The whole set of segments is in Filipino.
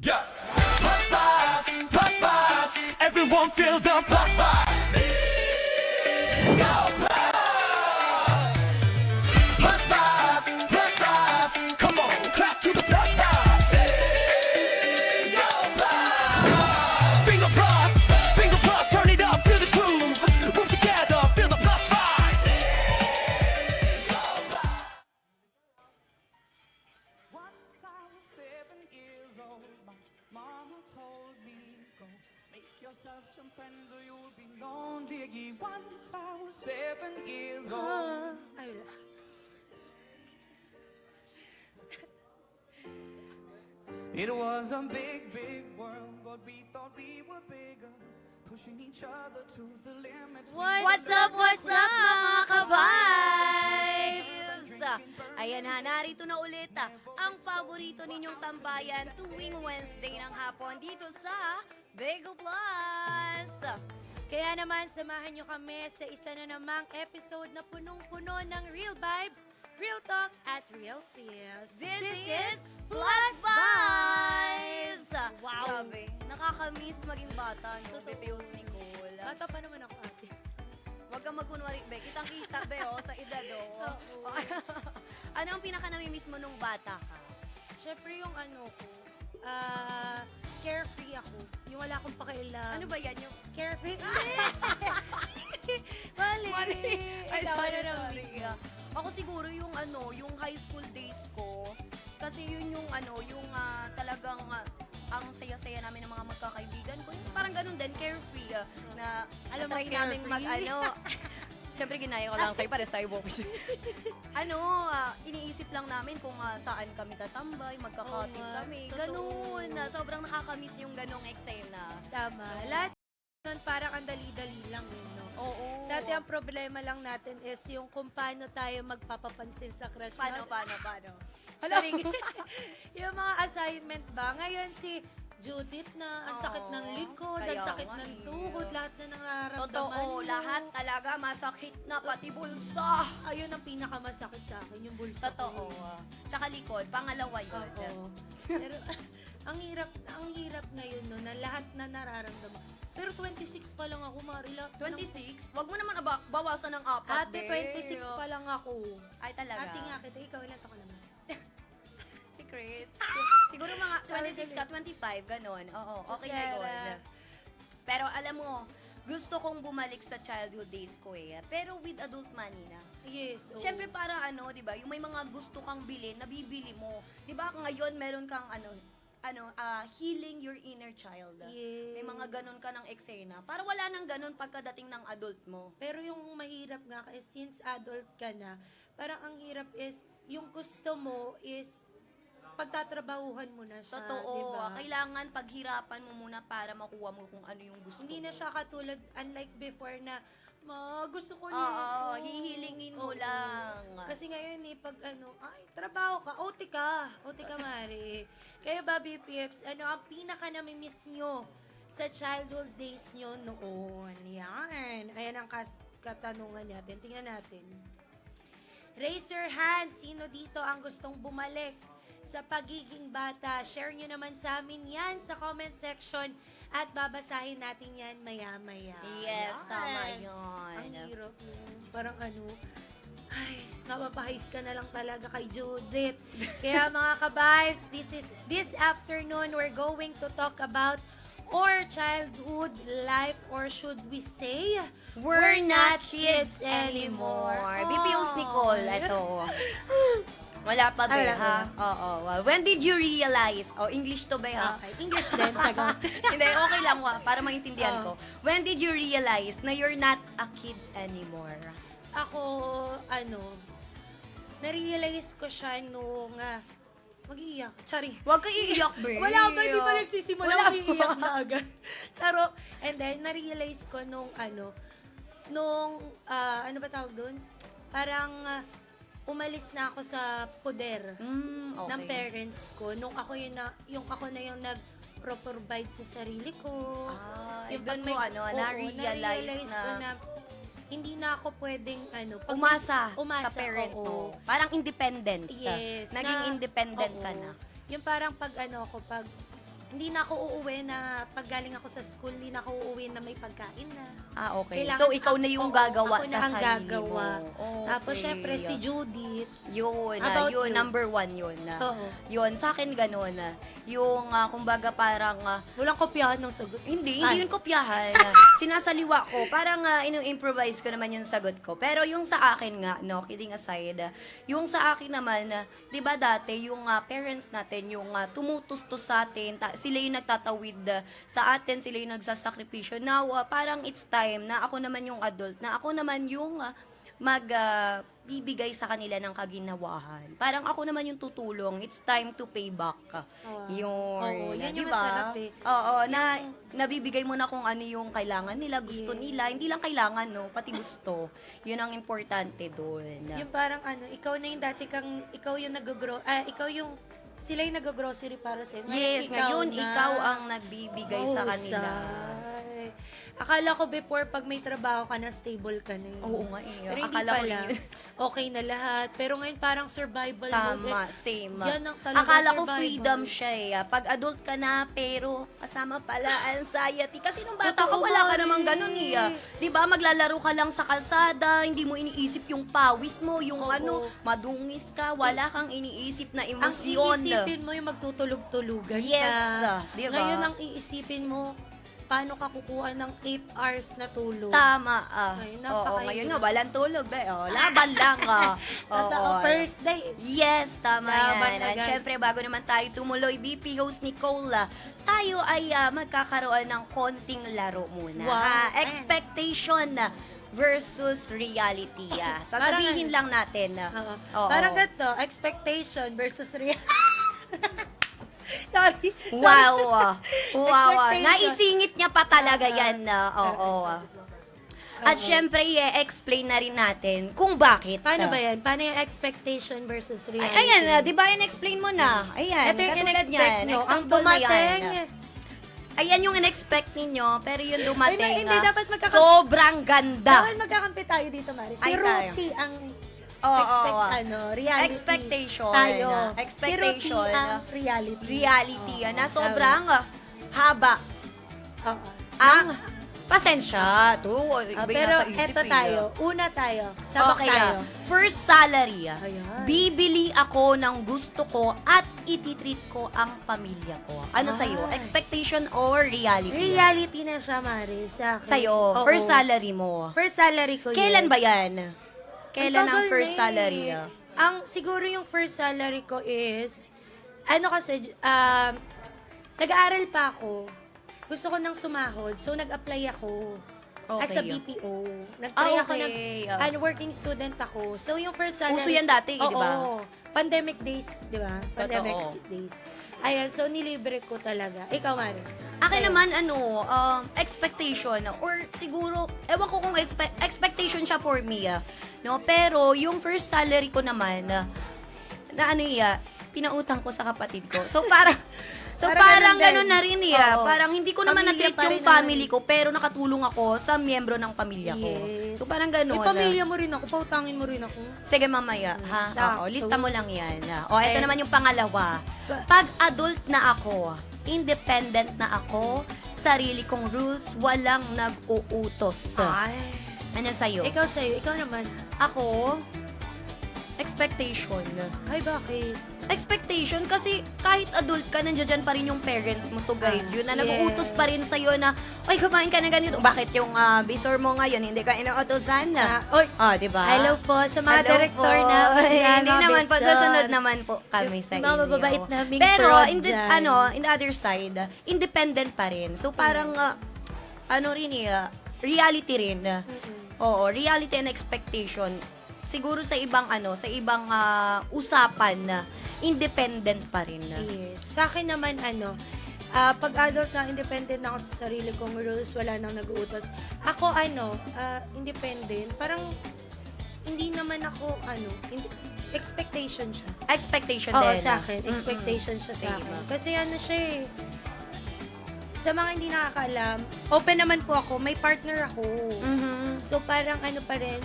Yeah. Plus five. Everyone feel the plus five. Go plus. Plus five. Come on, clap to the plus five. Go plus. Finger plus, turn it up, feel the groove. Move together, feel the plus five. Go plus. Once I was 7 years old, my mama told me, go make yourself some friends or you'll be lonely. Once I was 7 years old. Ay, wala. It was a big, big world, but we thought we were bigger, pushing each other to the limits. What's up, mga ka-vibes? Ayan ha, narito na ulit ang paborito ninyong tambayan tuwing Wednesday ng hapon dito sa Bego Plus. Kaya naman, samahan nyo kami sa isa na namang episode na punong-puno ng real vibes, real talk, at real feels. This is Plus Vibes! Wow! Grabe, nakakamiss maging bata, no? Bebeos Nicole. Bata pa naman ako, ate. Huwag kang magkunwari, be. Kitang-kita, be, oh, sa edad, oh. Ano ang pinaka-namimiss mo nung bata ka? Siyempre yung ano ko, carefree ako. Yung wala akong pakialam. Ano ba yan? Yung Carefree? Mali! Ay, Ikaw, sorry, ano sorry. naman mo? Ako siguro yung ano, yung high school days ko. Kasi yun yung ano, yung talagang ang saya-saya namin ng mga magkakaibigan ko. Yung parang ganun din, carefree. Na Alam mo, try namin carefree? Siyempre, ginaya ko lang sa'yo, pares tayo bukis. Iniisip lang namin kung saan kami tatambay, magkakating Oo nga, kami. totoo. Ganun. Sobrang nakakamiss yung ganong eksena. Tama. Lahat nun parang ang dali-dali lang yun, no? Oo. Dati ang problema lang natin is yung kung paano tayo magpapapansin sa crush Paano? natin. Hala. Sorry. Yung mga assignment ba? Ngayon si Judith na, ang sakit ng likod, ang Kaya sakit nga ng eh. tuhod, lahat na nararamdaman Totoo, mo. lahat talaga masakit na, pati bulsa. Ayun ang pinakamasakit sa akin, yung bulsa Totoo. ko. Tsaka likod, pangalawa yun. Oo. Pero ang hirap ngayon no, na lahat na nararamdaman. Pero 26 pa lang ako, Marila. 26? Wag mo naman bawasan ng 4, Ate, 26 pa lang ako. Ay, talaga? Ate nga kita, ikaw ilan ako naman? Secret. Siguro mga 26 ka, 25, ganon. Oo, okay na Sarah. yun. Pero alam mo, gusto kong bumalik sa childhood days ko eh. Pero with adult money na. Yes. oo. Siyempre para ano, 'di ba? Yung may mga gusto kang bilhin, nabibili mo. 'Di ba? Ngayon meron kang healing your inner child. Yes. May mga ganun ka ng eksena. Para wala nang ganun pagkadating ng adult mo. Pero yung mahirap nga kasi since adult ka na, parang ang hirap is, yung gusto mo is, pagtatrabahuhan mo na siya, Totoo. diba? Kailangan paghirapan mo muna para makuha mo kung ano yung gusto Hindi mo. na siya katulad, unlike before na, gusto ko Oo, nito. hihilingin mo Oo. lang. Kasi ngayon pag trabaho ka, OT ka, Mari. Kaya ba, BPFs, ano ang pinaka namimiss nyo sa childhood days nyo noon? Yan. Ayan ang katanungan natin. Tingnan natin. Raise your hand. Sino dito ang gustong bumalik sa pagiging bata? Share nyo naman sa amin yan sa comment section at babasahin natin yan maya-maya. Yes, Yan. tama yun. Ang hirap yun. Parang ay, napapahis ka na lang talaga kay Judith. Kaya mga ka-vibes, this afternoon, we're going to talk about our childhood life, or should we say, We're not kids anymore. BPO's Nicole, ito. Wala pa ba, Wala ha? Oo. Well, when did you realize? English to ba, ha? Okay, English din, sagot. Hindi, okay lang, para maintindihan ko. When did you realize na you're not a kid anymore? Ako, na-realize ko siya nung, mag-iiyak. Sorry. Huwag ka iiyak, be. Wala pa, di pa nagsisimula, Wala mag-iiyak pa. na agad. Pero, and then, na-realize ko nung, ano ba tawag doon? Parang, umalis na ako sa poder Okay. ng parents ko. Nung ako yung nag-provide sa sarili ko. Yung doon mo, na-realize ko na hindi na ako pwedeng, umasa sa umasa, parent oo. mo. Parang independent ka. Yes. Naging independent oo. ka na. Yung parang pag hindi na ako uuwi na pag galing ako sa school, hindi na ako uuwi na may pagkain na. Okay. Kailangan So, ikaw na yung oo, gagawa ako sa na ang sarili gagawa. mo. Tapos, Okay. syempre, si Judith. Yun, About yun, you? number one yun. Oo. Yun, sa akin ganun. Yung, kumbaga parang, Walang kopyahan ng sagot. hindi Ay. yun kopyahan. Sinasaliwa ko. Parang inu-improvise ko naman yung sagot ko. Pero yung sa akin nga, no, kidding aside, yung sa akin naman, di ba dati, yung parents natin, yung tumutustos sa atin, sila yung nagtatawid sa atin, sila yung nagsasakripisyo. Now, parang it's time na ako naman yung adult, na ako naman yung bibigay sa kanila ng kaginawahan. Parang ako naman yung tutulong. It's time to pay back. Oo, yun yung diba? masarap eh. Oo, nabibigay mo na kung ano yung kailangan nila, gusto nila. Hindi lang kailangan, no? Pati gusto. Yun ang importante doon. Yung parang ikaw na yung dati ikaw yung sila yung nag-grocery para sa'yo. Yes, ngayon, na. ikaw ang nagbibigay sa kanila. Husay. Akala ko before, pag may trabaho ka na, stable ka na yun. Oo nga eh. Pero hindi Akala ko pala. rin yun. Okay na lahat. Pero ngayon, parang survival mode. Tama, same. Yan ang talaga Akala ko survival. freedom siya eh. Pag adult ka na, pero kasama pala anxiety. Kasi nung bata ka, Totoo wala ka nga namang eh. ganun eh. Di ba, maglalaro ka lang sa kalsada, hindi mo iniisip yung pawis mo, yung Oo. madungis ka, wala kang iniisip na Ang emosyon. iisipin mo yung magtutulog-tulugan Yes, ka. di ba? Ngayon, ang iisipin mo, paano ka kukuha ng 8 hours na tulog. Tama. Ay, Oo, napakahirap. ngayon nga, walang tulog. Laban lang. Totoo, Oo. first day. Yes, tama Laban yan. At agad. syempre, bago naman tayo tumuloy, BP host Nicole, tayo ay magkakaroon ng konting laro muna. Wow. Ayan. Expectation versus reality. Sasabihin lang natin. Oo. Oo. Parang ganito, expectation versus reality. Sorry. Wow. Wow. Expectation. Naisingit niya pa talaga yan. Oo. At syempre, i-explain na rin natin kung bakit. Paano ba yan? Paano yung expectation versus Ay, reality? ayan, di ba in-explain mo na? Ayan, Ito yung katulad in-expect niyan. nyo. Ang Example na yan. dumating. Ayan yung in-expect ninyo, pero yung dumating, Ay, hindi, dapat sobrang ganda. Dapat magkakampi tayo dito, Mari. Si Ay, tayo. Ruti ang Oo. reality. Expectation. Tayo. Expectation. Si Ruti ang reality. Reality, Oo. na sobrang haba. Oo. Ang pasensya. Pero eto tayo. Una tayo. Sabak Okay, tayo. first salary. Ayan. Bibili ako ng gusto ko at ititreat ko ang pamilya ko. Ano Ay. sa'yo? Expectation or reality? Reality na siya, Mari. Sa akin. Sa'yo, Oo. first salary mo. First salary ko, Kailan yes. ba yan? Kailan ang tagal first na eh. salary? Siguro yung first salary ko is, nag-aaral pa ako. Gusto ko nang sumahod, so nag-apply ako. As a Okay. BPO. Nag-try ako ng, Okay. working student ako. So yung first salary. Uso yan dati, di ba? Oo. Pandemic days, di ba? Pandemic Totoo. days. Ayan, so nilibre ko talaga. Ikaw, Mari. Akin Sa'yo. naman, expectation, or siguro, ewan ko kung expectation siya for me, no? Pero, yung first salary ko naman, pinautang ko sa kapatid ko. So, parang Parang ganun ganun na din. rin, Oo. Parang hindi ko naman Pamilya na-treat pa yung rin family naman. ko, pero nakatulong ako sa miyembro ng pamilya ko. Yes. So, parang ganun. May pamilya mo rin ako, pautangin mo rin ako. Sige, mamaya, ha? Sakto. Oo, lista mo lang yan. O, ito Eh. naman yung pangalawa. Pag adult na ako, independent na ako, sarili kong rules, walang nag-uutos. Ay. Ano sa'yo? Ikaw sa'yo, ikaw naman. Ako, expectation. Ay, bakit? Expectation kasi kahit adult ka, nandiyan pa rin yung parents mo to guide you, na yes. nag-uutos pa rin sa'yo na, oy, kumain ka na ganito. Bakit yung bisor mo ngayon, hindi ka inuutosan na? Oy, Di ba? hello po sa mga Hello direktor po. na. Hindi naman po, susunod naman po kami sa Yung inyo. mga mababait naming Pero, prod in the, dyan. in the other side, independent pa rin. So, parang, reality rin. Oo, reality and expectation. Siguro sa ibang usapan na independent pa rin. Yes. Sa akin naman, pag adult na, independent na ako sa sarili kong rules, wala nang nag-uutos. Ako, independent. Parang, hindi naman ako, expectation siya. Expectation Oo, din. sa akin. Expectation siya sa Same. akin. Kasi siya eh. Sa mga hindi nakakaalam, open naman po ako, may partner ako. Mhm. So, parang pa rin,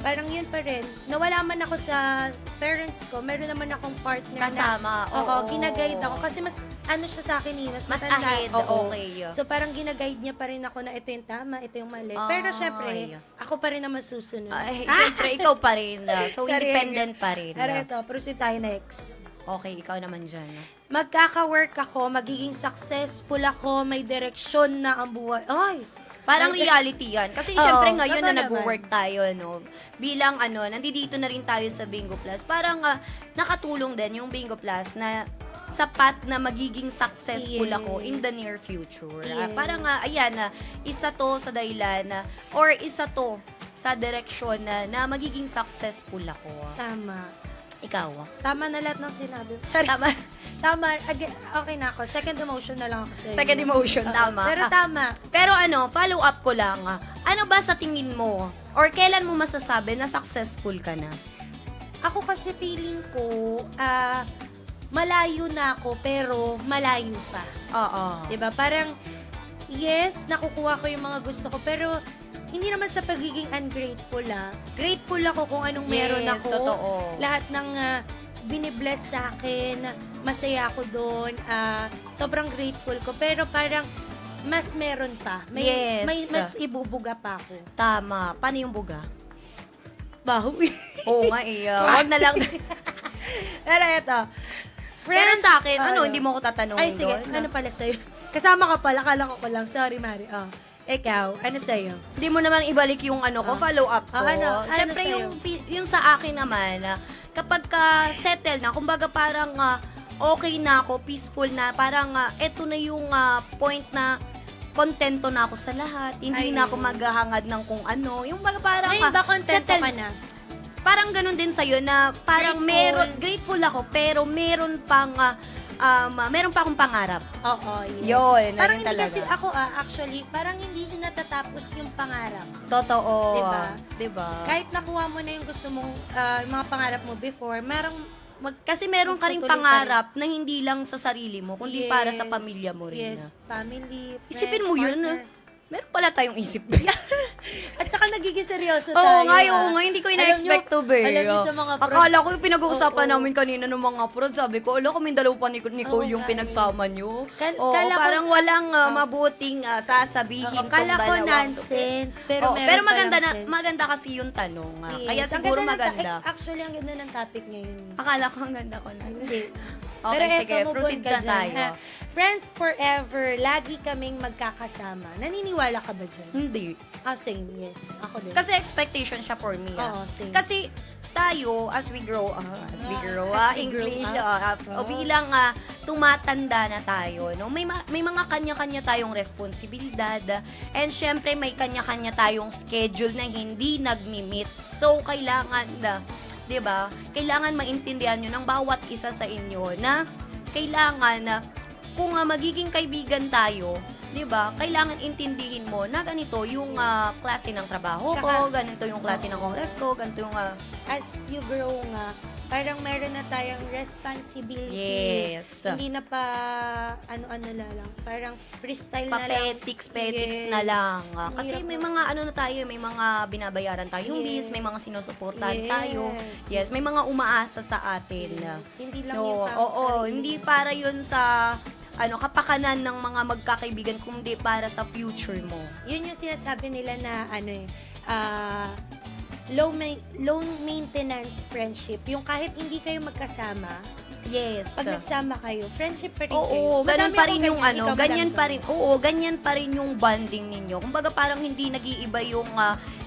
parang yun pa rin. Nawala man ako sa parents ko, meron naman akong partner Kasama, na, oo. ginaguide ako. Kasi mas, ano siya sa akin Mas matanda. ahead, Oo. okay. So, parang ginaguide niya pa rin ako na ito yung tama, ito yung mali. Pero syempre, Ay. ako pa rin naman susunod. Ay, syempre, ikaw pa rin. So, Sorry, independent pa rin. Pero ito, proceed tayo next. Okay, ikaw naman dyan. Magkaka-work ako, magiging successful ako, may direksyon na ang buhay. Ay! Parang May- reality yan. Kasi Oo, syempre ngayon totoo na naman. nag-work tayo, no, bilang nandito na rin tayo sa Bingo Plus, parang nakatulong din yung Bingo Plus na sapat na magiging successful Yes. ako in the near future. Yes. Parang, ayan, isa to sa dahilan or isa to sa direksyon na magiging successful ako. Tama. Ikaw? Tama na lahat ng sinabi. Tama. Tama. Okay na ako. Second emotion na lang ako sa'yo. Second emotion, tama. Pero tama. Pero follow up ko lang. Ano ba sa tingin mo or kailan mo masasabi na successful ka na? Ako kasi feeling ko, malayo na ako, pero malayo pa. Oo. Diba? Parang, yes, nakukuha ko yung mga gusto ko, pero hindi naman sa pagiging ungrateful, Grateful ako kung anong meron Yes, ako. totoo. Lahat ng binibless sa akin, masaya ako doon. Sobrang grateful ko. Pero parang, mas meron pa. Yes. May mas ibubuga pa ako. Tama. Paano yung buga? Baho. Oo nga Huwag na lang. Pero eto. Pero sa akin, ano? hindi mo ko tatanungin Ay, sige. doon? Ano pala sa'yo? Kasama ka pala. Kala ko lang. Sorry, Mari. Ikaw, ano sa'yo? Hindi mo naman ibalik yung follow up ko. Ano Siyempre, sa'yo? yung sa akin naman, kapag ka settle na, kumbaga parang okay na ako, peaceful na, parang eto na yung point na kontento na ako sa lahat. Hindi Ay, na ako maghahangad ng kung ano. Yung baga parang Ngayon ba kontento settle- ka na? Parang ganun din sa'yo na parang grateful ako, pero meron pang akong pangarap. Oo, yes. Yun, Parang ayun hindi talaga. kasi ako, actually, parang hindi natatapos yung pangarap. Totoo. Diba? Diba? Kahit nakuha mo na yung gusto mong, yung mga pangarap mo before, merong Kasi meron ka ring magtutuloy pangarap na hindi lang sa sarili mo, kundi para sa pamilya mo rin. Yes, family, friends, Isipin mo yun, partner. meron pala tayong isip. At saka nagiging seryoso Oo tayo. nga, oo nga, hindi ko ina-expect to be. Alam niyo sa mga Akala ko yung pinag-uusapan Oo. namin kanina ng mga prod, sabi ko, ala, kaming dalawa pa ni Nicole Oo yung nga, pinagsama nyo. Kala ko- parang walang mabuting sasabihin tong Kala ko dalawa. nonsense, pero Oo, meron pero palang sense. maganda kasi yung tanong. Yes. Kaya Ang siguro ganda ng maganda. actually, ang ganda ng topic ngayon. Akala ko ang ganda ko na. Hindi. Okay, Pero sige, eto, move proceed on ka na dyan, tayo. ha? Friends forever, lagi kaming magkakasama. Naniniwala ka ba dyan? Hindi. Same, yes. Ako din. Kasi expectation siya for me. Oo, same. Kasi tayo, as we grow, As we grow English, up. o bilang tumatanda na tayo, no? May mga kanya-kanya tayong responsibilidad, and syempre may kanya-kanya tayong schedule na hindi nagmi-meet. So, kailangan 'di ba? Kailangan maintindihan nyo ng bawat isa sa inyo na kailangan na kung magiging kaibigan tayo, 'di ba? Kailangan intindihin mo na ganito yung klase ng trabaho ko, Tsaka- ganito yung klase ng oras ko, ganito yung As you grow nga, parang meron na tayong responsibility. yes. Hindi na pa, ano-ano na lang. Parang freestyle na lang. Petics Yes. na lang. Kasi Hirap may na. mga tayo, may mga binabayaran tayong bills, Yes. may mga sinusuportahan Yes. tayo. Yes, may mga umaasa sa atin. Yes. Hindi lang No, yung para oo, sa sarili hindi mo. para yun sa kapakanan ng mga magkakaibigan, kundi para sa future mo. Yun yung sinasabi nila na low maintenance friendship. Yung kahit hindi kayo magkasama, Yes. pag nagsama kayo, friendship pa rin Oo, kayo. ganun Madami pa akong rin yung ganyan, ikaw ganyan madami pa ka. rin. Oo, ganyan pa rin yung bonding ninyo. Kumbaga parang hindi nag-iiba yung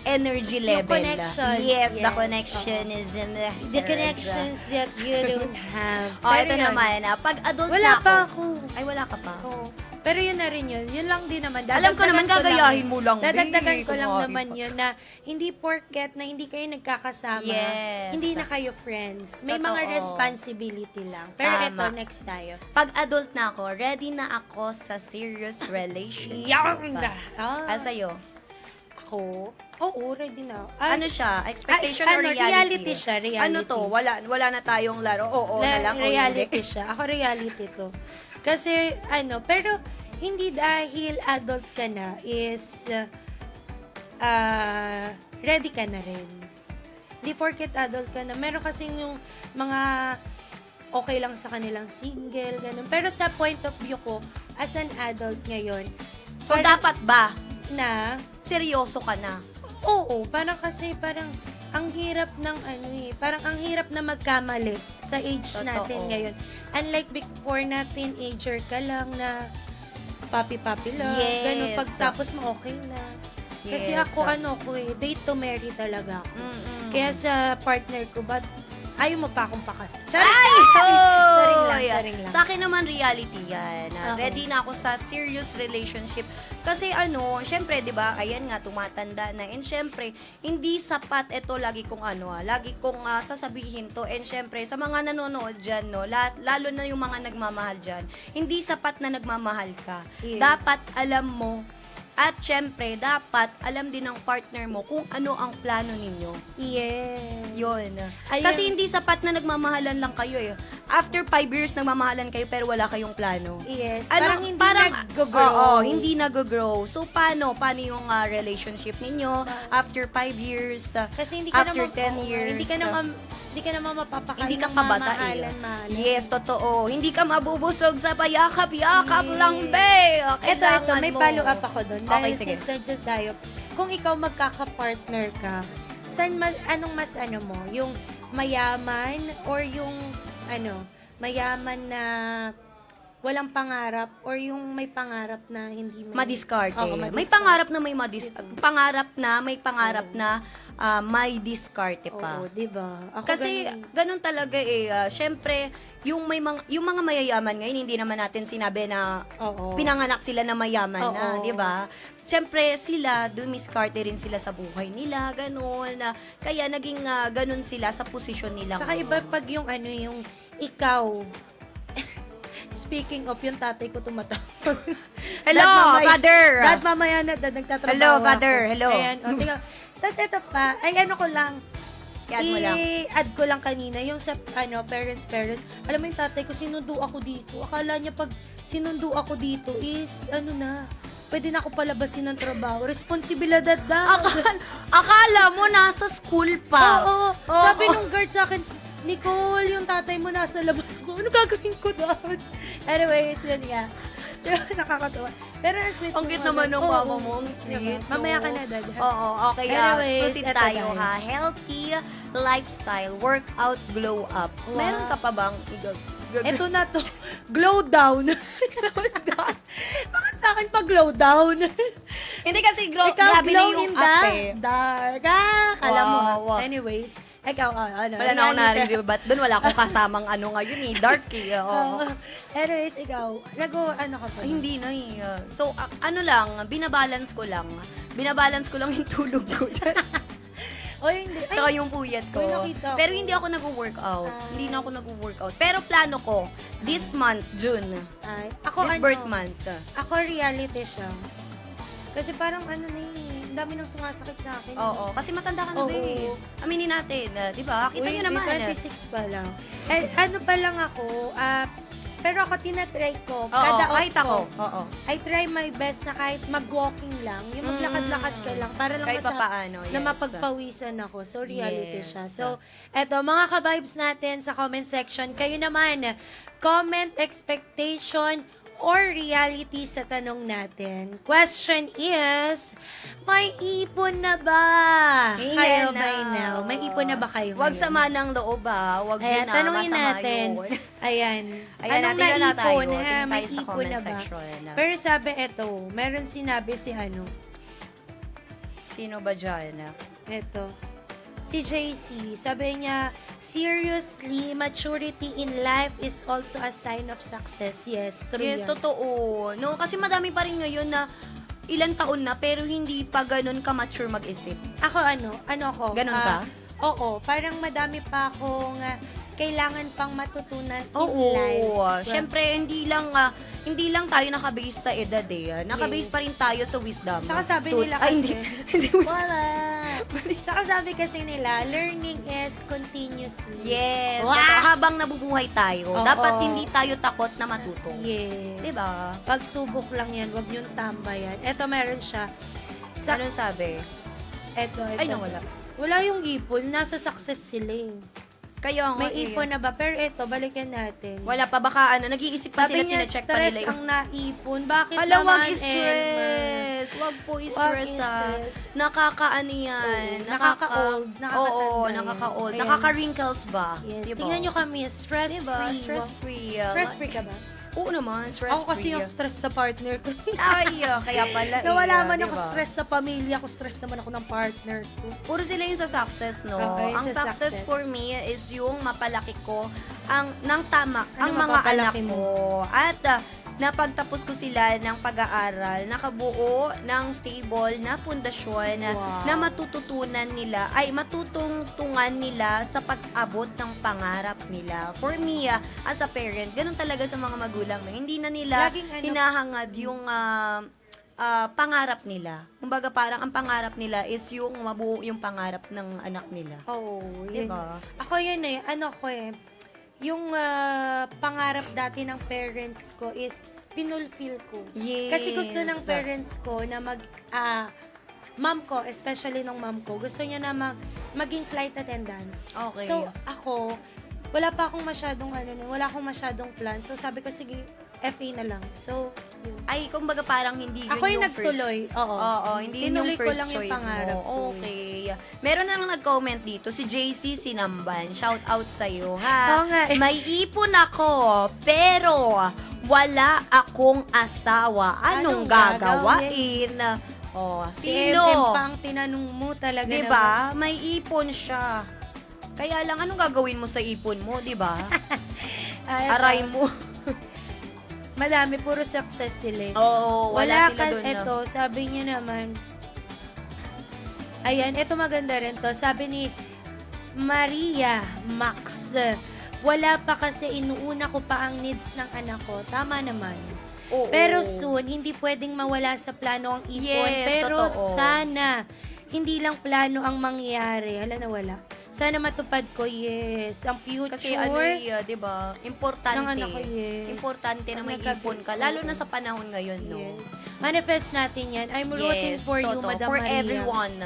energy Yung level. connections, Yes, the yes, connection oo. is in the The connections that you don't have. Oh, Pero ito yun, naman. Pag adult wala na ako. pa ako. Ay, wala ka pa. Oo. Pero yun na rin yun. Yun lang din naman. Alam ko naman, gagayahin mo lang, Dadagdagan babe. ko lang Kumari naman pa. yun na hindi porket na hindi kayo nagkakasama, Yes. hindi na kayo friends. May mga Totoo. responsibility lang. Pero Tama. eto, next tayo. Pag adult na ako, ready na ako sa serious relationship. Ah, Sa'yo? ako? Oo, ready na. Ano siya? Expectation Ay, or ano, reality? reality siya, reality. Ano to? Wala na tayong laro. Oo na lang. o reality hindi. siya. Ako reality to. Kasi, pero hindi dahil adult ka na is ready ka na rin. Hindi porket adult ka na. Meron kasing yung mga okay lang sa kanilang single, ganun. Pero sa point of view ko, as an adult ngayon, So, dapat ba? na, Seryoso ka na? oo, parang kasi parang ang hirap ng parang ang hirap na magkamali sa age Totoo. natin ngayon. Unlike before na teenager ka lang na papi-papi lang, Yes. ganun, pagtapos mo okay na. Kasi Yes. ako, date to marry talaga ako. Mm-mm. Kaya sa partner ko, ba't ayaw mo pa akong pakas? Ay! Charing lang. Sa akin naman, reality yan. Oo. Ready na ako sa serious relationship. Kasi syempre, di ba, ayan nga, tumatanda na. And syempre, hindi sapat ito lagi kong lagi kong sasabihin to. And syempre, sa mga nanonood dyan, no, lalo na yung mga nagmamahal dyan, hindi sapat na nagmamahal ka. Yes. Dapat alam mo, at syempre, dapat alam din ng partner mo kung ano ang plano ninyo. Yes. Yun. Ayun. Kasi hindi sapat na nagmamahalan lang kayo eh. After 5 years, nagmamahalan kayo pero wala kayong plano. Yes. Ano, Parang hindi nag-grow. Oo, hindi nag-grow. So, paano yung relationship ninyo after 5 years? Kasi hindi ka after naman, 10 years? hindi ka naman mapapakal Hindi ka ng kabataan. mamahalan. Yes, totoo. Hindi ka mabubusog sa payakap-yakap Yes. lang, be. Ito, may mo. follow up ako doon. Okay, Dahil sige. since nandiyan tayo, kung ikaw magkaka-partner ka, anong mas mo? Yung mayaman or yung mayaman na walang pangarap or yung may pangarap na hindi Madiskarte. Oo, May pangarap na may pangarap na may diskarte pa. Oo, diba? Ako Kasi ganun talaga eh. Syempre, yung mga mayayaman ngayon, hindi naman natin sinabi na Oo. pinanganak sila na mayaman na, Oo. 'di ba? Syempre, sila dumiskarte rin sila sa buhay nila, ganun. Kaya naging ganun sila sa posisyon nila. Saka ngayon. iba pag yung yung ikaw. Speaking of, yung tatay ko tumatawag. Hello, Father! Dad, mamaya na, dad, nagtatrabaho Hello, Father, ako. hello. Ayan, tingnan. Tapos ito pa, ko lang, I-add mo lang. I-add ko lang kanina, yung sa, parents. Alam mo yung tatay ko, sinundo ako dito. Akala niya pag sinundo ako dito is, pwede na ako palabasin ng trabaho. Responsibilidad daw. Akala mo nasa school pa. Oo. Sabi nung guard sa akin, Nicole, yung tatay mo nasa labas mo. Ano gagawin ko doon? Anyways, yun nga. Diba, nakakatawa. Pero ang sweet Ang mo, cute naman ng Oo, mama mo. Ang sweet. diba? Mamaya ka na, dad. Oo, okay. Anyways, Proceed eto tayo tayo. ha. Healthy lifestyle, workout, glow up. Wow. Meron ka pa bang Ito na to. Glow down. Bakit sa akin pa glow down? Hindi kasi Ikaw, grabe na glow yung in up the eh. dark. Kala mo. Wow. Anyways, ikaw, Wala na akong reality. nariribat. Doon wala akong kasamang ngayon eh. Dark eh. Oo. Anyways, ikaw, ka pa? Ay, hindi na eh. So, binabalance ko lang. Binabalance ko lang yung tulog ko. O, hindi. Ay, Saka yung puyat ko. Uy, nakita ko. Pero hindi ako nag-workout. Hindi na ako nag-workout. Pero plano ko, this month, June, ako this birth month. Ako reality siya. Kasi parang ang dami nang sumasakit sa akin. Oo, kasi matanda ka na Oo. ba eh. Aminin natin, di ba? Kita nyo naman. 26 pa lang. Pa lang ako, pero ako tinatry ko. Oo, Kada kahit off ako. ko, Oo. I try my best na kahit mag-walking lang, yung maglakad-lakad ka lang, para lang Kahit papaano, na yes. mapagpawisan ako. So, reality Yes. siya. So, eto, mga ka-vibes natin sa comment section, kayo naman, comment, expectation, or reality sa tanong natin. Question is, may ipon na ba? Kayo Ayan by na. now? May ipon na ba kayo Huwag ngayon? sama ng loob Huwag Ayan, yun na tanungin masama natin. yun. Ayan. Ayan, Anong tingnan na tayo. naipon? Tingnan May tayo sa ipon comment na ba? section. Pero sabi, meron sinabi si Sino ba dyan? si JC, sabi niya, seriously, maturity in life is also a sign of success. Yes, true Yes, yan. totoo. No, kasi madami pa rin ngayon na ilang taon na pero hindi pa ganun ka-mature mag-isip. Ako ako? Ganun pa? Oo, parang madami pa akong kailangan pang matutunan in Oo. life. Syempre, hindi lang tayo nakabase sa edad eh. Nakabase Yes. pa rin tayo sa wisdom. Tsaka sabi nila Ay, kasi, hindi wisdom. wala. Tsaka sabi kasi nila, learning is continuously. Yes. Wow! Totoo. Habang nabubuhay tayo, Oo. dapat hindi tayo takot na matuto. Yes. Diba? Pagsubok lang yan, wag niyong tambayan. Eto, meron siya. Anong sabi? Eto. Ay, nawala. Wala yung ipon, nasa success sila eh. Kayo nga, May ipon na ba? Pero eto, balikan natin. Wala pa, baka nag-iisip pa Sabi sila, niya, tine-check pa stress nila ang naipon. Bakit Hala, naman, wag Elmer? i-stress. Wag po i-stress, Wag i-stress. Nakakaano yan. Oo, nakaka-old, nakakatanda Oo, yan. nakaka-old. Ayan. Nakaka-wrinkles ba? Yes, Diba? tingnan nyo kami, stress-free. Diba? Stress-free. Stress-free ka ba? Oo naman, stress-free. Ako kasi yung stress sa partner ko. Ay, kaya pala. Nawala man diba? ako stress sa pamilya ko, stress naman ako ng partner ko. Puro sila yung sa success, no? Okay, Ang sa success success. for me is yung mapalaki ko ng tama ang Ano mga anak mapapalaki ko. mo? At napagtapos ko sila ng pag-aaral, nakabuo ng stable na pundasyon Wow. na matututunan nila, ay matutungtungan nila sa pag-abot ng pangarap nila. For me, as a parent, ganun talaga sa mga magulang. No? Hindi na nila Laging ano- hinahangad yung pangarap nila. Kumbaga parang ang pangarap nila is yung mabuo yung pangarap ng anak nila. Oo, yun. Diba? Ako yun eh, yung pangarap dati ng parents ko is pinulfill ko. Yes. Kasi gusto ng parents ko na mom ko, especially nung mom ko, gusto niya na maging flight attendant. Okay. So, ako, wala akong masyadong plan. So, sabi ko, sige, FA na lang. So, yun. Ay, kumbaga parang hindi yun Ako yung nagtuloy. Oo. Oo, hindi yun yung Tinuloy ko first lang yung choice pangarap mo. ko. Okay. Meron na lang nag-comment dito, si JC Sinamban. Shout out sa'yo, ha? Oo nga eh. May ipon ako, pero wala akong asawa. Anong Anong gagawain? Oh, Si sino? MM pa ang tinanong mo talaga Diba? May ipon siya. Kaya lang, anong gagawin mo sa ipon mo, diba? Aray mo. Madami, puro success sila. Oo, wala sila dun. Ito, sabi niya naman, ayan, ito maganda rin to. Sabi ni Maria Max, wala pa kasi inuuna ko pa ang needs ng anak ko. Tama naman. Oo. Pero soon, hindi pwedeng mawala sa plano ang ipon. Yes, Pero totoo. sana, hindi lang plano ang mangyari. Hala, nawala. Sana matupad ko, yes. Ang future. Kasi ano di ba? Importante. Ng anak ko, yes. Importante na may Nagkabit ipon ka. Lalo na sa panahon ngayon, no? Yes. Manifest natin yan. I'm rooting for you, totoo. Madam For Maria. everyone.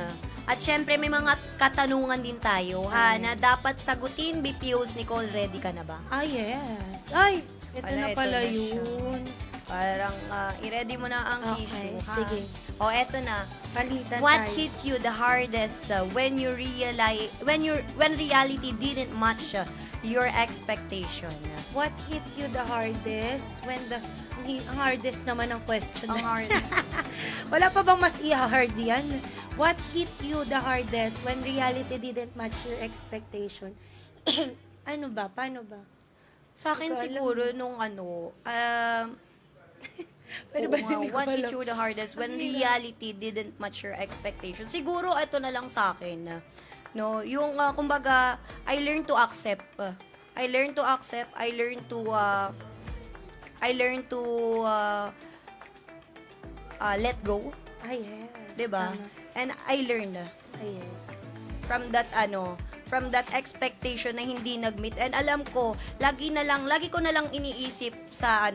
At syempre, may mga katanungan din tayo, ha, na dapat sagutin. BPOs, Nicole, ready ka na ba? Ah, yes. Ay, ito Wala, na ito pala na siya. yun. Parang, i-ready mo na ang Okay, issue, ha? sige. O, eto na. Palitan What tayo. hit you the hardest when you realize when reality didn't match your expectation? What hit you the hardest? Ang hardest naman ang question. Ang hardest. Wala pa bang mas i-hard yan? What hit you the hardest when reality didn't match your expectation? Ano ba? Paano ba? Sa akin Hindi ko alam. siguro nung Pero ba hindi ko what hit alam? you the hardest when reality didn't match your expectation? Siguro ito na lang sa akin. No, yung kumbaga I learned to accept. I learned to accept, I learned to let go, Ah, yes. 'di ba? Tama. And I learned Ah, yes. from that expectation na hindi nag-meet. And alam ko, lagi ko na lang iniisip sa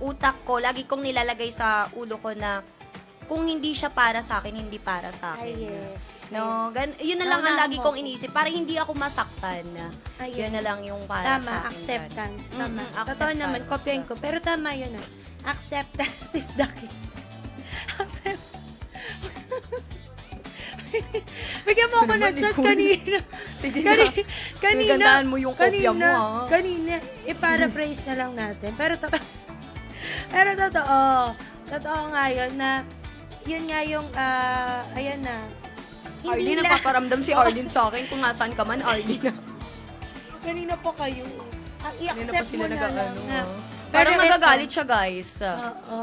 utak ko, lagi kong nilalagay sa ulo ko na kung hindi siya para sa akin, hindi para sa Ah, akin. yes. No, yun na lang ang Naunahan lagi mo kong ako. iniisip para hindi ako masaktan. Ayun. Yun na lang yung para Tama, sa akin. acceptance. Tama. Mm-mm, Totoo naman, acceptance. kopyahin ko. Pero tama yun ah. Acceptance is the key. Bigyan mo ako naman, ng chance Nicole. kanina. Sige Kanina. Gagandaan mo yung kopya mo, ah. Kanina, i-paraphrase na lang natin. Pero totoo. Totoo nga yun na, yun nga yung, ayan na. Arlene, lang- napaparamdam si Arlene sa akin kung nasaan ka man, Arlene. Kanina po kayo. Kanina pa I-accept sila mo na lang nag-ano, na. Parang Pero nagagalit eto, siya, guys.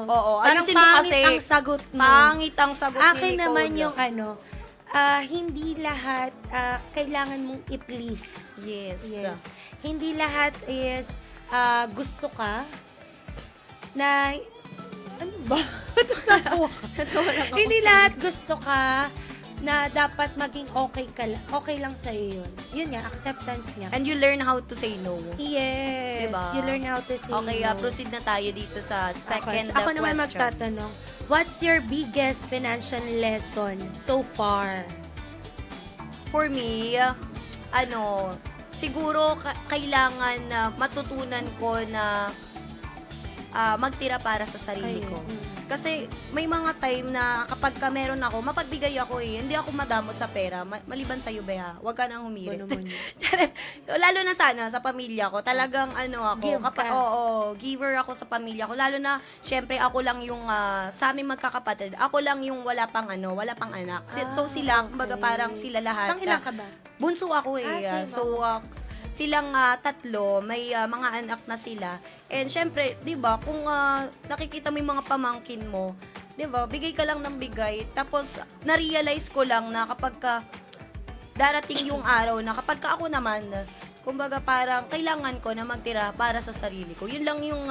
Oo. Parang Ayusin mo pangit kasi. ang sagot mo. Pangit ang sagot ni Akin Nicole. naman yung hindi lahat kailangan mong i-please. Yes. Yes. Hindi lahat is gusto ka na ano ba? Hindi lahat gusto ka na dapat maging okay lang sa iyo yun. Yun nga, acceptance niya. And you learn how to say no. Yes, Diba? you learn how to say Okay, no. proceed na tayo dito sa Okay, second so ako naman question. magtatanong, what's your biggest financial lesson so far? for me, siguro kailangan na matutunan ko na magtira para sa sarili ko. Kasi may mga time na kapag ka meron ako, mapagbigay ako eh. Hindi ako madamot sa pera. Maliban sa'yo, Beha. Huwag ka nang humirit. Charet. Lalo na sana sa pamilya ko. Talagang ako. Give ka. Giver ako sa pamilya ko. Lalo na, syempre, ako lang yung, sa aming magkakapatid, ako lang yung wala pang anak. So sila, kumbaga parang sila lahat. Pang ilan ka ba? Bunso ako eh. Same So, silang tatlo, may mga anak na sila. And syempre, 'di ba, kung nakikita mo yung mga pamangkin mo, 'di ba, bigay ka lang ng bigay. Tapos na-realize ko lang na kapag darating yung araw na kapag ako naman, kumbaga parang kailangan ko na magtira para sa sarili ko. Yun lang yung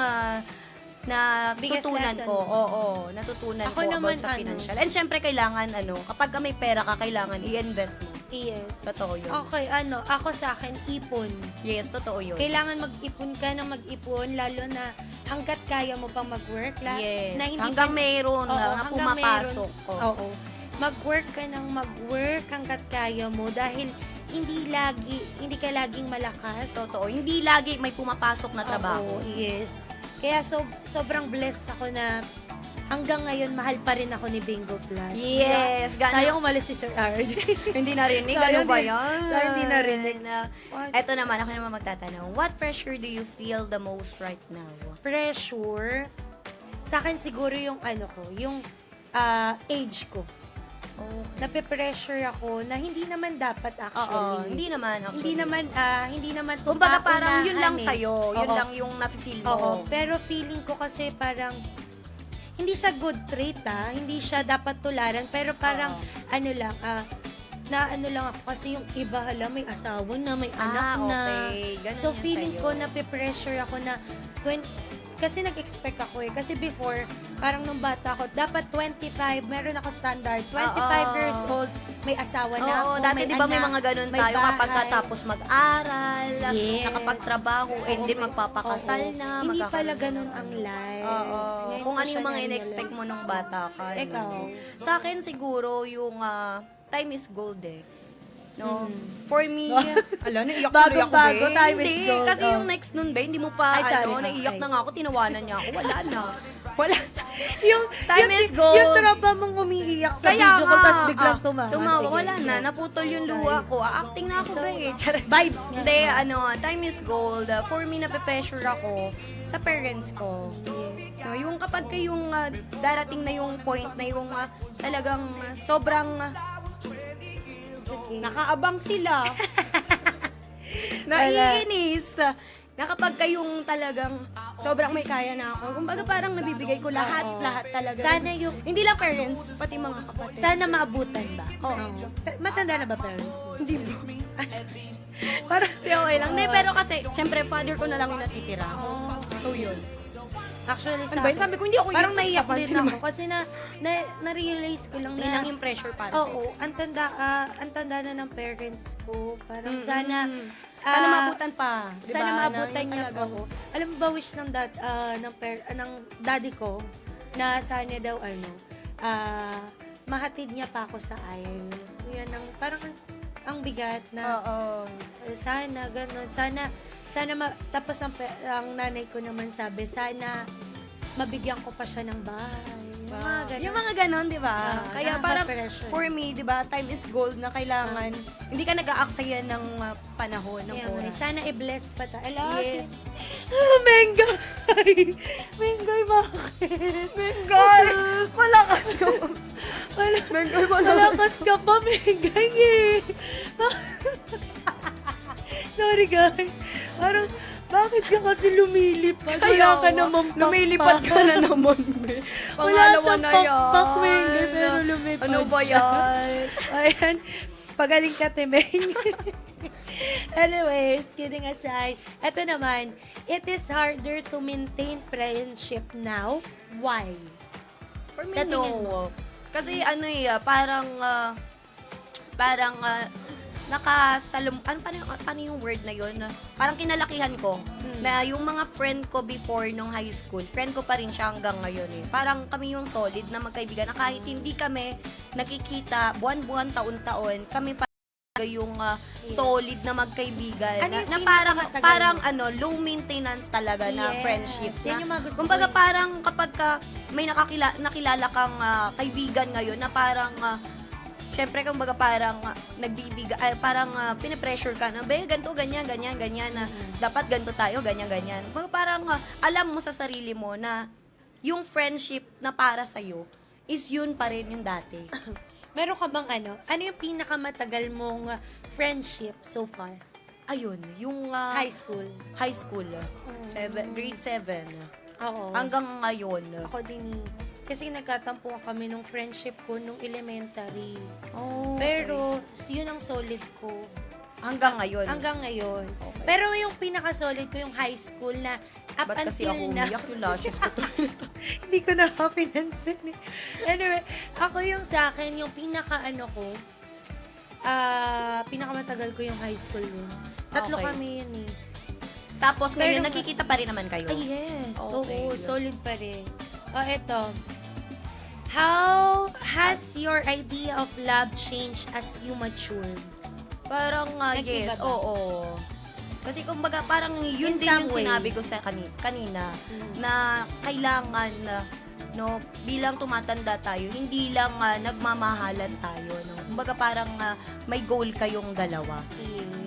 Biggest natutunan lesson ko. mo. Oo, natutunan Ako ko naman, about sa financial. And syempre kailangan kapag may pera ka, kailangan i-invest mo. Yes. Totoo yun. Okay, ako sa akin, ipon. Yes, totoo yun. Kailangan mag-ipon ka ng mag-ipon, lalo na hanggat kaya mo pang mag-work. Yes, Na hindi hanggang ka- mayroon Oo, na hanggang pumapasok. meron. Oo. Mag-work ka ng mag-work hanggat kaya mo dahil hindi ka laging malakas. Totoo. Hindi lagi may pumapasok na trabaho. Oo, yes. Kaya sobrang blessed ako na hanggang ngayon mahal pa rin ako ni Bingo Plus. Yes. Sayang umalis si Sir RJ. Hindi narinig. Sayang Ano ba din. yan? Sayang hindi narinig. Na, eto naman, ako naman magtatanong. What pressure do you feel the most right now? Pressure, sa akin siguro yung yung age ko. Nape-pressure ako na hindi naman dapat Oo, actually. hindi naman. Hindi naman Kumbaga parang yun lang paunahan sa'yo. Yun Oo. lang yung nafe-feel Oo, mo. pero feeling ko kasi parang hindi siya good trait hindi siya dapat tularan, pero parang lang ako kasi yung iba may asawa na, may anak na. okay. Ganun So yun feeling sa'yo. ko nape-pressure ako na kasi nag-expect ako kasi before, parang nung bata ako, dapat 25, meron ako standard, 25 Oo. years old, may asawa na ako, Oo, dati may di ba may anak, mga ganun may tayo kapag bahay. katapos mag-aral, Yes. nakapagtrabaho, and then Oo. magpapakasal Oo. na. Hindi magkakaroon pala ng ganun anak. ang life. Oo. Ngayon Kung ko ano siya yung mga na-realize. in-expect mo nung bata ka. no? Ikaw? Sa akin siguro yung time is gold eh. No? Mm. For me, naiyak Bagong-bago, be. time is Hindi, gold. kasi Oh. yung next nun be, hindi mo pa, Ay, sorry. naiyak Okay. na nga ako, tinawanan niya ako, wala na. Wala. Yung Time is gold. Yung tropa mong umiiyak sa video ko, tapos biglang tumawa. Tumawa, Sige. wala na, naputol yung luha ko. Acting na ako ba eh. Charot. Vibes nga. Hindi, time is gold. For me, nape-pressure ako sa parents ko. So, yung kapag yung darating na yung point na yung talagang sobrang nakaabang sila. Naiinis. Na kapag kayong talagang sobrang may kaya na ako. Kumbaga parang nabibigay ko lahat talaga. Sana yung, Hindi lang parents, pati mga kapatid. sana maabutan ba? Oo. Matanda na ba parents mo? Hindi mo. Para okay lang. Hindi, pero kasi, syempre, father ko na lang yung natitira. So, yun. Actually, Ano ba yun? Sabi ko, hindi ako parang iyak, naiyak tapos din naman. ako kasi na-realize ko lang Hindi na lang yung pressure para oo, sa'yo. ang tanda na ng parents ko. Parang sana Sana maabutan pa. Diba? sana maabutan Na, niya yung ako. Alam mo ba wish ng ng daddy ko na sana daw mahatid niya pa ako sa aisle. Yan ang parang ang bigat na Oo. sana ganun. Sana tapos ang nanay ko naman sabi, sana mabigyan ko pa siya ng bahay. Yung mga ganon, di ba? Kaya parang, nakaka-pressure. for me, di ba, time is gold na kailangan, hindi ka nag-aaksaya ng panahon, ng Kaya nga, oras. sana i-bless pa tayo. Yes. Mengay! Mengay, bakit? Mengay! Malakas ka pa. Mengay, Malakas ka pa, Mengay eh. Sorry guys. Parang, bakit ka kasi lumilipad? Wala ka naman pakpak. Lumilipad ka na naman, be. Wala Pangalawa siyang na yan. pakpak, Mengay, pero lumipad Ano ba siya. yan? Ayan. Pagaling ka, Temeng. Anyways, kidding aside, eto naman, it is harder to maintain friendship now. Why? For me, Sa tingin no. Kasi parang paano yung word na yun? Parang kinalakihan ko na yung mga friend ko before nung high school, friend ko pa rin siya hanggang ngayon eh. Parang kami yung solid na magkaibigan na kahit hindi kami nakikita buwan-buwan, taon-taon, kami pa kayong solid na magkaibigan. Ano yung na parang, pinakamatagal parang mo? ano, low maintenance talaga na Yes, friendship. yan Na, yung mga gusto kumbaga ko. parang kapag may nakilala kang kaibigan ngayon na parang syempre, kumbaga parang parang pinipressure ka na, be, ganito, ganyan, na dapat ganito tayo, ganyan. Kumbaga parang alam mo sa sarili mo na yung friendship na para sa'yo is yun pa rin yung dati. Meron ka bang ano yung pinakamatagal mong friendship so far? Ayun, yung High school. high school, grade 7, Oo. hanggang ngayon. Ako din, kasi nagkatampuan kami nung friendship ko nung elementary. Oh, Pero, yun ang solid ko. hanggang ngayon. Hanggang ngayon. Okay. Pero yung pinaka-solid ko yung high school na up Ba't kasi until ako now. umiyak yung lashes ko to? Hindi ko na pinansin eh. Anyway, ako yung sa akin, yung pinakamatagal ko yung high school yun. Tatlo Okay. kami yun eh. Tapos ngayon, Pero- nakikita pa rin naman kayo. Ay, yes. Okay. Oo, solid pa rin. Eto. How has your idea of love changed as you matured? Parang, Nag-iba yes, ba? oo. Kasi kumbaga parang yun In din some yung way. sinabi ko sa kanina na kailangan no, bilang tumatanda tayo, hindi lang nagmamahalan tayo. No? Kumbaga parang may goal kayong dalawa.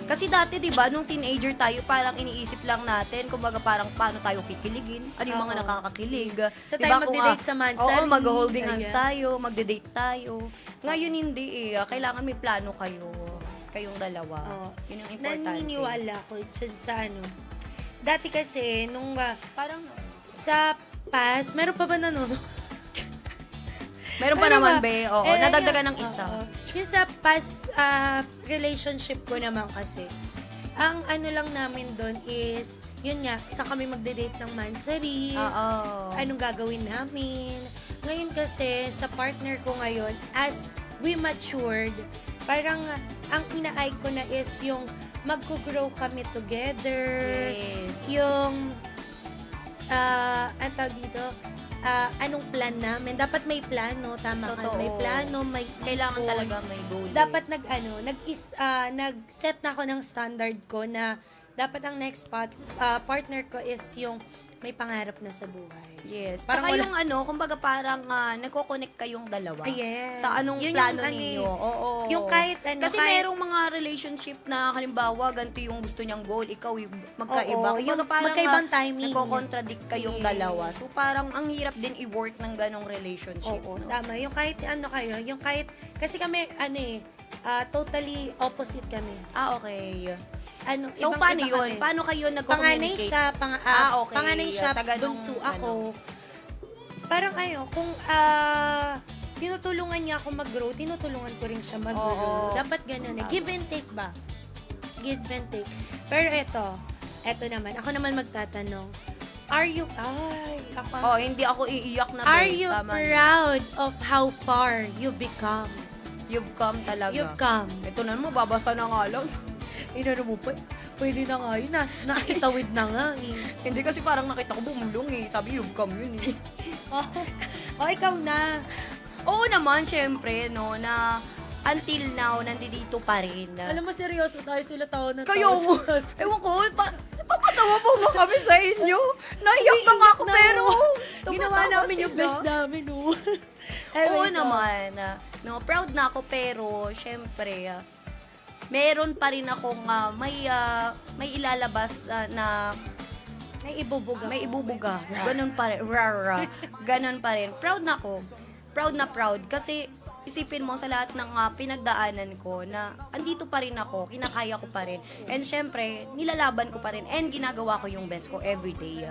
Kasi dati, di ba, nung teenager tayo, parang iniisip lang natin, kumbaga parang paano tayo kikiligin, ano yung mga Oo. nakakakilig. Sa Di tayo ba, kung, magde-date sa Mansari. Oo, mag-holding hands Ayan. tayo, magde-date tayo. Ngayon hindi kailangan may plano kayong dalawa. Oo. Yun yung importante. Naniniwala ko dyan sa Dati kasi, nung Parang, sa past, meron pa ba nanonood? meron pa Ano naman, ba? be. Oo, Eh, nadagdagan ng oo. isa. Yung sa past relationship ko naman kasi, ang ano lang namin doon is, yun nga, saan kami magde-date ng Mansari, Oo. anong gagawin namin. Ngayon kasi, sa partner ko ngayon, as we matured, parang ang ina-eye ko na is yung magko-grow kami together, Yes. yung ang tawag dito, anong plan namin. Dapat may plano, tama ka. Totoo. May plano, may Kailangan goal. talaga may goal. Dapat nag-set na ako ng standard ko na dapat ang next partner ko is yung may pangarap na sa buhay. Yes. Parang Parang wala- yung kumbaga parang nagko-connect kayong dalawa. Yes. Sa anong Yun yung plano ano ninyo. eh. Oo. Yung kahit ano, Kasi kahit- merong mga relationship na halimbawa, ganito yung gusto niyang goal, ikaw magkaiba. Oo, yung Kumbaga parang magkaibang timing. nagko-contradict kayong Yes. dalawa. So parang ang hirap din i-work ng ganong relationship. Oo, no? tama. Yung kahit ano kayo, yung kahit, kasi kami, totally opposite kami. Okay. Ibang-iba So paano yun? kami. Paano kayo Panganay nagko-communicate? siya, Okay. panganay siya, Sa ganong, bunso ako. Parang kung tinutulungan niya ako mag-grow, tinutulungan ko rin siya mag-grow. Oo. Dapat ganun eh. Give and take ba? Give and take. Pero eto naman, ako naman magtatanong. Hindi ako iiyak na. Are babe. you Tama na. proud of how far you become? You've come talaga. You've come. Ito na naman, babasa na nga lang. Inano mo pa? Pwede na nga yun. Nakitawid na nga eh. Hindi kasi parang nakita ko bumulong eh. Sabi, you've come yun eh. Ikaw na. Oo naman, syempre, no, na until now, nandito pa rin. Alam mo, seryoso tayo sila tao na Kayo, ewan ko, napapatawa po ba kami sa inyo? Naiyak na nga ako, pero Ginawa tumatawa namin yung sila. best namin, oh. Oo naman. No, proud na ako, pero syempre, meron pa rin akong may ilalabas na May ibubuga. may ibubuga. Ganun pa rin. Rara. Ganun pa rin. Proud na ako. Proud na proud. Kasi isipin mo sa lahat ng pinagdaanan ko na andito pa rin ako, kinakaya ko pa rin. And syempre, nilalaban ko pa rin. And ginagawa ko yung best ko everyday.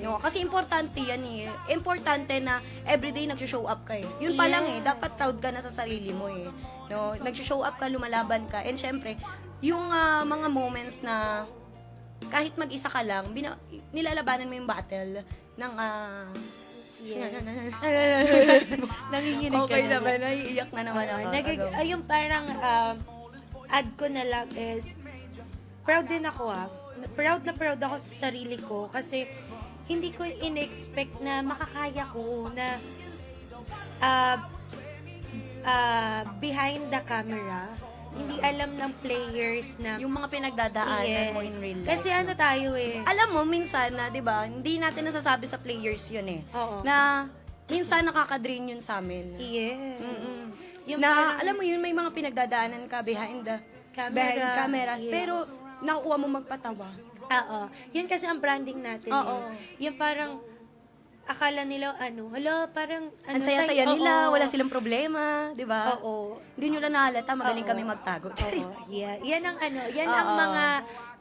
No? Kasi importante yan eh. Importante na everyday nag-show up ka eh. Yun pa lang eh. Dapat proud ka na sa sarili mo eh. No? Nag-show up ka, lumalaban ka. And syempre, yung mga moments na kahit mag-isa ka lang, nilalabanan mo yung battle ng Yes. Nanginginig ka okay na. naman, naiiyak na naman ako. Ayun parang add ko na lang is proud din ako Proud na proud ako sa sarili ko kasi hindi ko in-expect na makakaya ko na behind the camera hindi alam ng players na Yung mga pinagdadaanan mo in real life. Kasi ano tayo eh. Alam mo, minsan na, di ba, hindi natin nasasabi sa players yun eh. Oo. Na, minsan nakaka-drain yun sa amin. Yes. Yung Na, parang alam mo yun, may mga pinagdadaanan ka behind the cameras. Yes. Pero, nakukuha mo magpatawa. Oo. Yun kasi ang branding natin. Oo. Yung parang, akala nila, hala, parang, Ang saya-saya oo. nila, wala silang problema, di ba? Oo. Hindi nyo lang nahalata, magaling Oo. kami magtago. Oo. Yeah. Yan ang yan ang Oo. mga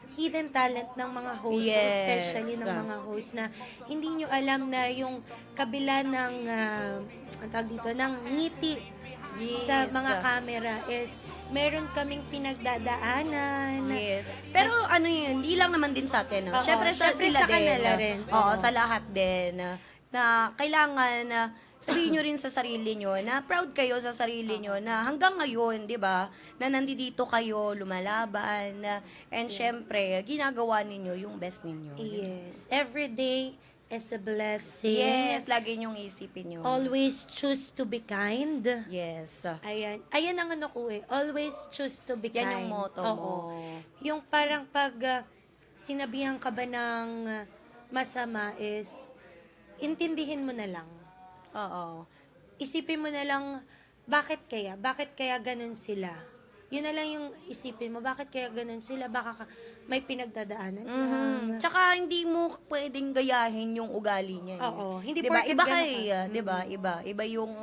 hidden talent ng mga hosts, Yes. especially ng mga hosts na hindi nyo alam na yung kabila ng, ang tawag dito, ng ngiti sa Yes. mga camera is meron kaming pinagdadaanan. Yes. Pero ano yun, hindi lang naman din sa atin. No? Oo, Siyempre syempre sila sa kanila din. rin. Oo, Oo. sa lahat din. Na kailangan sabihin nyo rin sa sarili nyo na proud kayo sa sarili nyo na hanggang ngayon, di ba, na nandito kayo, lumalaban, and syempre, ginagawa ninyo yung best ninyo. Yes. Every day is a blessing. Yes, lagi nyong isipin yun. Always choose to be kind. Yes. Ayan. Ayan ang ano ko eh. Always choose to be Yan kind. yung motto Oo. mo. Yung parang pag sinabihan ka ba ng masama is, intindihin mo na lang. Oo. Isipin mo na lang, bakit kaya? Bakit kaya ganun sila? Yun na lang yung isipin mo, bakit kaya ganun sila? Baka may pinagdadaanan lang. Tsaka hindi mo pwedeng gayahin yung ugali niya. Oo. Hindi diba? porket Iba ganun kay, ka. diba? Iba yung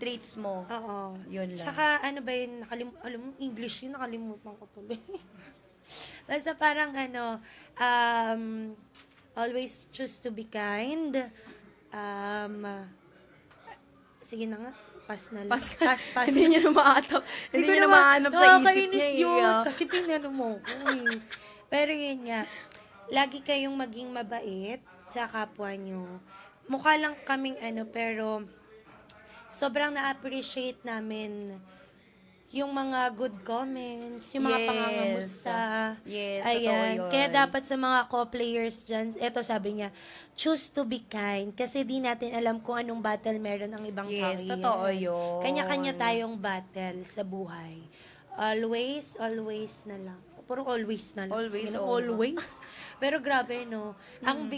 traits mo. Oo. Yun lang. Tsaka ano ba yun, alam mo, English yun, nakalimutan ko tuloy. Basta parang always choose to be kind. Sige na nga, pass na lang. Pass. Hindi niya na maatap. Hindi ko niya na naman- mahanap sa isip nakakainis niya. yun, eh. kasi pinano mo ko eh. Pero yun nga, lagi kayong maging mabait sa kapwa nyo. Mukha lang kaming pero sobrang na-appreciate namin yung mga good comments, yung mga Yes. pangangamusta. Yes, totoo yun. Kaya dapat sa mga co-players dyan, eto sabi niya, choose to be kind kasi di natin alam kung anong battle meron ang ibang tao. Yes, totoo yun. Kanya-kanya tayong battle sa buhay. Always na lang. Puro always na lang. Always, Sige na, oo. always. Pero grabe, no? Ang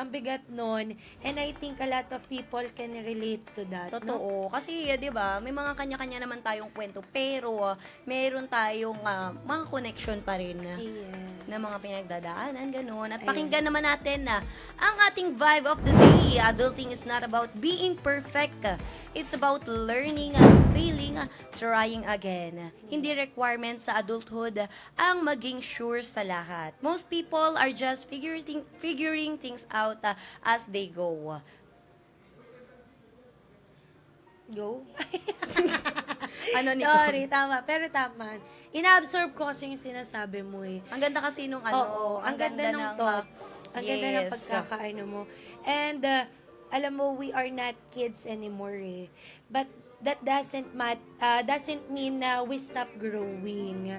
bigat nun. And I think a lot of people can relate to that. No? Totoo. Kasi, di ba, may mga kanya-kanya naman tayong kwento. Pero, meron tayong mga connection pa rin. Yes. Na mga pinagdadaanan, gano'n. At Ayun. pakinggan naman natin na ang ating vibe of the day. Adulting is not about being perfect. It's about learning, failing, trying again. Hindi requirement sa adulthood ang maging sure sa lahat. Most people are just figuring things out as they go. Go? Ano, Nico? Sorry, tama. Pero tama. Ina-absorb ko kasi yung sinasabi mo eh. Ang ganda kasi nung Oo, ang ganda ng ng, thoughts. Ang ganda ng yes. pagkakaano mo. And, alam mo, we are not kids anymore eh. But, that doesn't mean na we stop growing.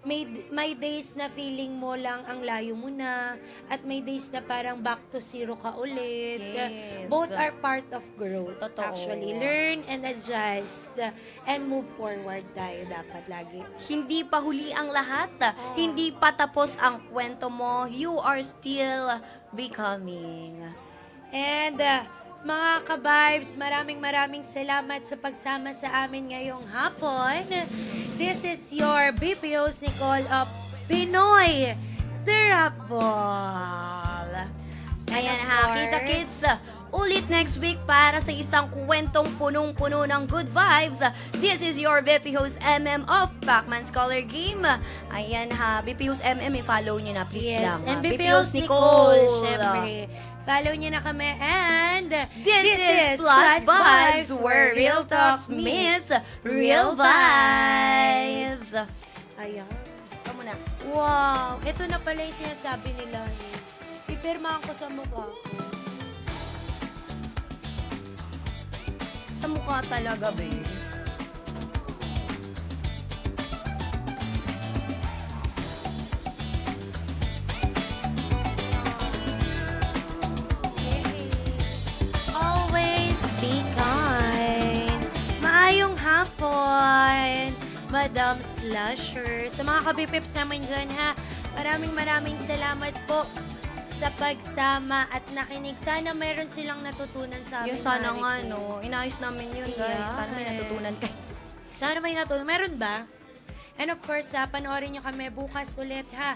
May days na feeling mo lang ang layo mo na, at may days na parang back to zero ka ulit. Yes. Both are part of growth. Totoo. Actually, learn and adjust and move forward tayo dapat lagi. Hindi pa huli ang lahat. Hindi pa tapos ang kwento mo. You are still becoming. And mga ka-vibes, maraming salamat sa pagsama sa amin ngayong hapon. This is your BPO's Nicole of Pinoy Durable. Ayan of ha, course, kita kids. Ulit next week para sa isang kwentong punong-puno ng good vibes. This is your BP host MM of Pacman Scholar Game. Ayan ha, BP host MM, i-follow nyo na please Yes, lang. and ha. BP host Nicole, syempre. Follow nyo na kami and This is Plus Vibes, where real talks meets real vibes. Ayan. Ito muna. Wow, ito na pala yung sinasabi nila. Pipirmahan ko sa mukha ko. Sa mukha talaga, babe. Always be kind. Maayong hapon. Madam Slasher. Sa mga kabipips naman dyan ha, maraming salamat po sa pagsama at nakinig. Sana meron silang natutunan sa amin. Yung sana nga, Mariko. no? Inayos namin yun, guys. Sana may natutunan kayo. Sana may natutunan. Meron ba? And of course, panoorin nyo kami bukas ulit ha.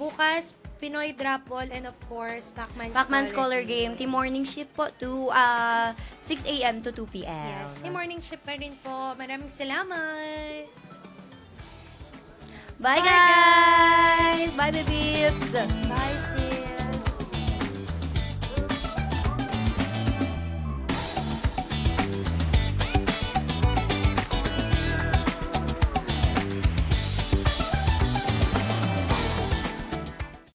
Bukas, Pinoy Drop Ball and of course, Pacman Scholar Game. Team morning shift po to 6 a.m. to 2 p.m. Yes, the morning shift pa rin po. Maraming salamat. Bye, guys! Bye, babies! Bye, sis.